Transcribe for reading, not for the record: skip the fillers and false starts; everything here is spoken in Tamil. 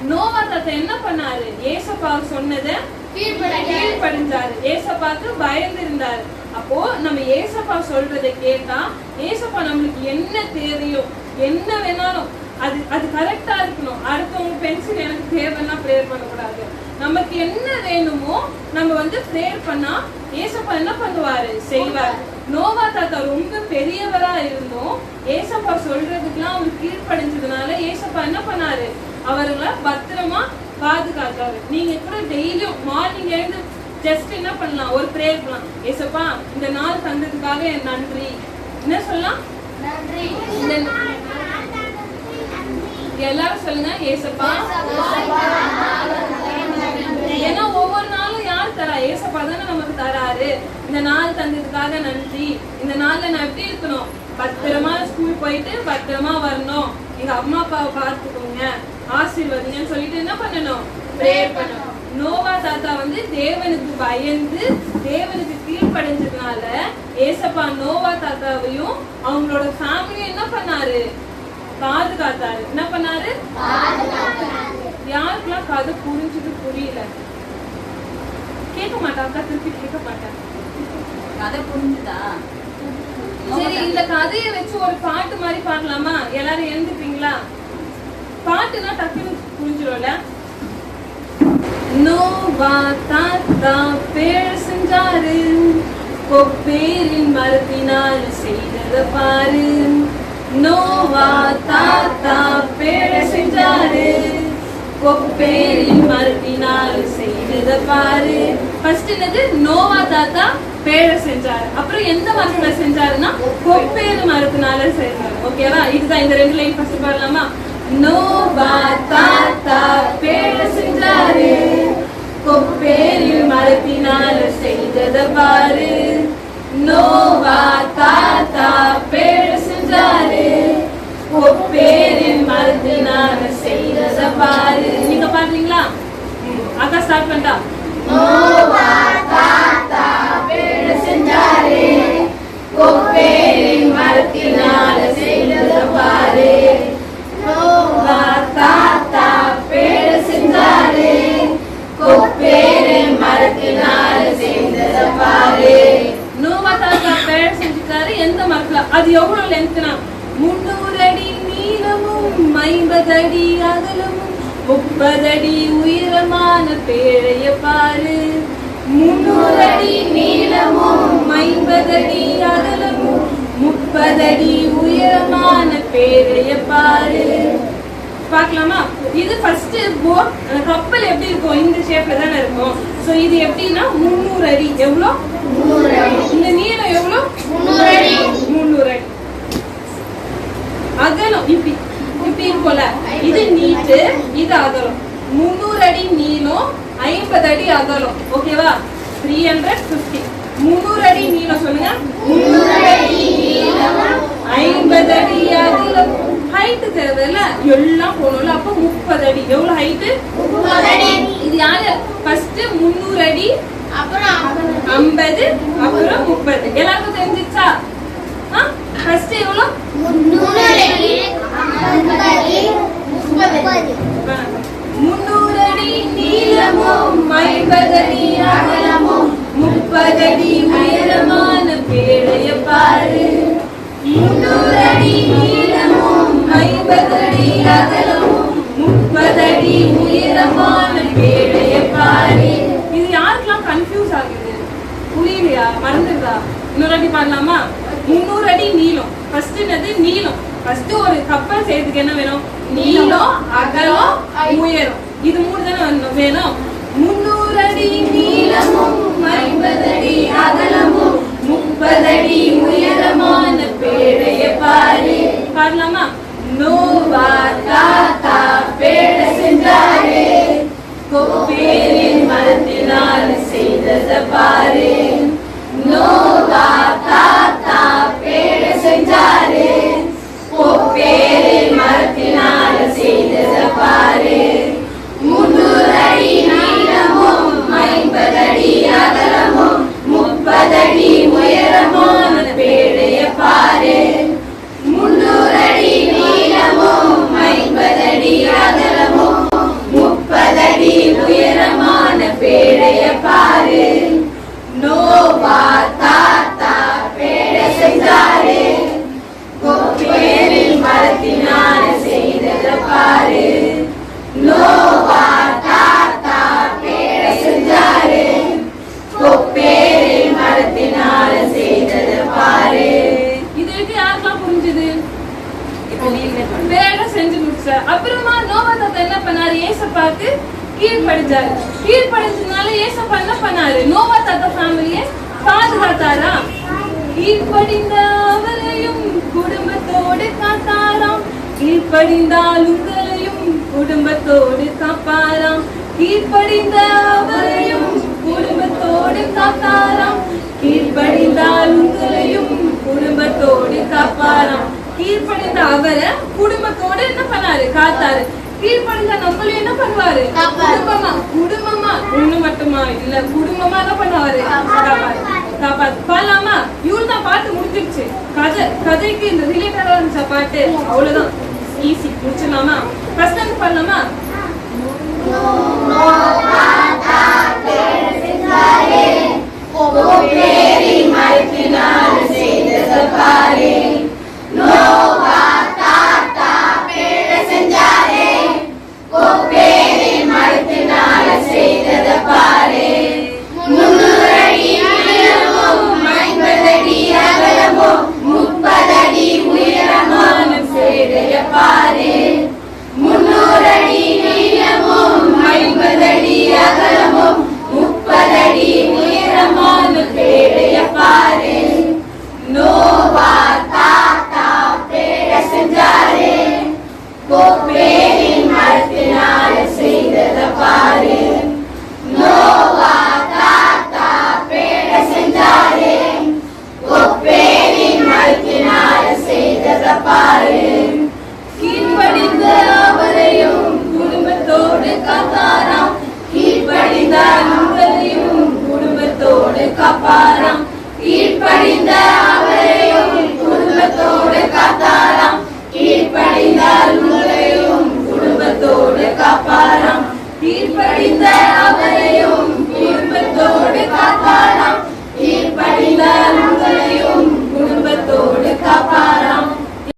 நோவா தாத்தா என்ன பண்ணாரு? ஏசப்பா சொன்னதை கீழ்ப்படிஞ்சாரு. ஏசப்பாக்கு பயந்து இருந்தாரு. அப்போ நம்ம ஏசப்பா சொல்றதை கேட்டா, ஏசப்பா நம்மளுக்கு என்ன தேவையோ என்ன வேணாலும் அது கரெக்டா இருக்கணும். அடுத்தவங்க பென்சில் எனக்கு தேவைன்னா ப்ரேயர் பண்ணக்கூடாது. நமக்கு என்ன வேணுமோ நம்ம ப்ரேயர் பண்ணா ஏசப்பா என்ன பண்ணுவாரு? செய்வார். நோவா தாத்தா ரொம்ப பெரியவரா இருந்தோம், ஏசப்பா சொல்றதுக்கெல்லாம் அவர் கீழ்ப்படிஞ்சதுனால ஏசப்பா என்ன பண்ணாரு? அவர்களை பத்திரமா பாதுகாத்தாரு. நீங்க கூட டெய்லியும் மார்னிங் எழுந்து ஜஸ்ட் என்ன பண்ணலாம்? ஒரு ப்ரேயர் பண்ணலாம். ஏசப்பா இந்த நாள் தந்ததுக்காக என் நன்றி. என்ன சொல்லலாம்? எல்லாரும் சொல்லுங்க, ஏசப்பா. ஏன்னா ஒவ்வொரு நாளும் யார் தரா? ஏசப்பா தானே நமக்கு தராரு. இந்த நாள் தந்ததுக்காக நன்றி. இந்த நாள்ல நான் எப்படி இருக்கணும்? பத்திரமா ஸ்கூல் போயிட்டு பத்திரமா வரணும். எங்க அம்மா அப்பாவை பார்த்துக்கோங்க, ஆசீர்வதிங்கன்னு சொல்லிட்டு என்ன பண்ணணும்? ப்ரேயர் பண்ணணும். நோவா தாத்தா தேவனுக்கு பயந்து தேவனுக்கு கீழ்ப்படைஞ்சதுனால ஏசப்பா நோவா தாத்தாவையும் அவங்களோட ஃபேமிலியும் என்ன பண்ணாரு? பாதுகாத்தாரு. என்ன பண்ணாரு? யாருக்கெல்லாம் கதை புரிஞ்சது புரியல கேட்க மாட்டாங்க, திருப்பி கேட்க மாட்டாங்க. கதை புரிஞ்சுதா? சரி, இந்த கதையை வச்சு ஒரு பாட்டு மாதிரி பாடலாமா? எல்லாரும் எழுந்துப்பீங்களா? பாட்டுனா டக்குன்னு புரிஞ்சிடும்ல. நோவா தாத்தா பேர் செஞ்சாரு, கொப்பேரின் மரத்தினால் செய்தத பாரு. நோவா தாத்தா பேர் செஞ்சாரு, கொப்பேரின் மரத்தினால் செய்தத பாரு. ஃபர்ஸ்ட் என்னது? நோவா தாத்தா பேரை செஞ்சாரு. அப்புறம் எந்த மரத்துல செஞ்சாருன்னா கொப்பேரு மரத்தினால செஞ்சாரு. ஓகேவா? இதுதான் இந்த ரெண்டு லைன் ஃபர்ஸ்ட் பாடலாமா? நோவா தாத்தா பேரை செஞ்சாரு, கொப்பேரில் மரத்தினால செய்தத பாரு. நோவா தாத்தா பேரை செஞ்சாரு, கொப்பேரில் மரத்தினால செய்தத பாரு. நீங்க பாடுறீங்களா? அக்கா ஸ்டார்ட் பண்ணிட்டா. நோவா தாத்தா பேரை செஞ்சாரு, கொப்பேரின் மரத்தினால செய்தத பாரு. நோவா தாத்தா பேரை செஞ்சாரு, கொப்பேரின் மரத்தினால செய்தத பாரு. நோவா தாத்தா பேரை செஞ்சுட்டாரு. எந்த மரத்துல? அது எவ்வளவு லென்த்னா 300 அடி நீளமும் 50 அடி அகலமும் 30 அடி உயரமான பேழைய பாரு. 300 அடி நீளமும் 50 அடி அகலமும் 30 அடி உயரமான பேழைய பாரு. பார்க்கலாமா? இது ஃபர்ஸ்ட் போட். கப்பல் எப்படி இருக்கும்? இந்த ஷேப்ல தானே இருக்கும். சோ இது எப்படின்னா 300 அடி. எவ்வளோ? 300 அடி. இந்த நீளம் எவ்வளோ? 300 அடி. 300 அடி. அகலம் இப்படி இப்படி இருக்கும்ல, இது நீட்டு, இது அகலம். 300 அடி நீளம், 50 அடி அகலம். ஓகேவா? 350. 300 அடி நீளம் சொல்லுங்க. 300 அடி நீளம், 50 அடி அகலம். ஹைட் தேவையில்ல, எல்லாம் போகணும்ல. அப்போ 30 அடி. எவ்வளவு ஹைட்? 30 அடி. இது யாரு? ஃபர்ஸ்ட் 300 அடி, அப்புறம் 50, அப்புறம் 30. எல்லாருக்கும் தெரிஞ்சிச்சா? ஃபர்ஸ்ட் எவ்வளவு? 300 அடி, 50 அடி, 30 அடி. 300 அடி நீளமும் 50 அடி அகலமும் 30 அடி உயரமான பேழைய பாரு. 300 அடி நீளமும் 50 அடி அகலமும் 30 அடி உயரமான பேழைய பாரு. இது யாருக்கெல்லாம் கன்ஃபியூஸ் ஆகுது? புரியலையா? மறந்துடுதா? இன்னொரு அடி பாடலாமா? 300 அடி நீளம். ஃபர்ஸ்ட் என்னது? நீளம். ஃபர்ஸ்ட் ஒரு கப்பல் செய்யறதுக்கு என்ன வேணும்? நீளம், அகலம், உயரம். இது மூணு தானே வேணும். 300 அடி நீளமும் 50 அடி அகலமும் 30 அடி உயரமான பேழைய பாரு. பாடலாமா? நோவா தாத்தா பேழை செஞ்சாரு, கொப்பேரின் மரத்தினால செய்தத பாரு. நோவா தாத்தா பேழை செஞ்சாரு, கொப்பேரின் மரத்தினால செய்தத பாரு. 300 அடி நீளமும் 50 அடி அகலமும் 30 அடி உயரமான பேழைய பாரு. 300 அடி நீளமும் 50 கீழ்ப்படிஞ்சாரு. கீழ்ப்படிஞ்சதுனால ஏசப்பா என்ன பண்ணாரு? நோவா தாத்தா ஃபேமிலியை பாதுகாத்தாரா? கீழ்ப்படிந்த அவரையும் குடும்பத்தோடு காத்தாராம். கீழ்ப்படிந்தால் உங்களையும் குடும்பத்தோடு காப்பாராம். கீழ்ப்படிந்த அவரையும் குடும்பத்தோடு காத்தாராம். கீழ்ப்படிந்தால் உங்களையும் குடும்பத்தோடு காப்பாராம். கீழ்ப்படிந்த அவரை குடும்பத்தோடு என்ன பண்ணாரு? காத்தாரு. கீழ்ப்படிந்த நம்மளும் என்ன பண்ணுவாரு? குடும்பமா ஒண்ணு மட்டுமா இல்ல, குடும்பமா என்ன பண்ணுவாரு? காப்பாரு. பாடலாமா? இவரு தான் பாட்டு முடிஞ்சிருச்சு. கதைக்கு இந்த ரிலேட்டடா இருந்துச்சா பாட்டு? அவ்வளவுதான், ஈஸி, முடிச்சிடலாமா? ஃபர்ஸ்ட் பண்ணலாமா? கீழ்ப்படிந்த அவரையும் குடும்பத்தோடு காத்தாராம். கீழ்ப்படிந்தால் உங்களையும் குடும்பத்தோடு காப்பாராம். கீழ்ப்படிந்த அவரையும் குடும்பத்தோடு காத்தாராம். கீழ்ப்படிந்தால் உங்களையும் குடும்பத்தோடு காப்பாராம். கீழ்ப்படிந்த அவரை